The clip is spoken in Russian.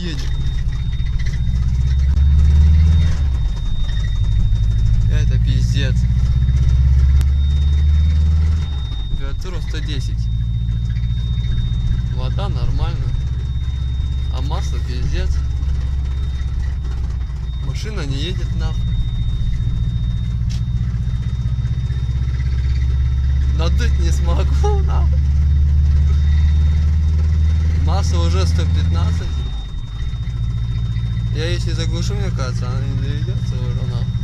едет. Это пиздец. Температура 110. Вода нормально. А масло пиздец. Машина не едет нахуй. Надуть не смогу нахуй. Масло уже 115. Я если заглушу, мне кажется, она не доведется уже нахуй.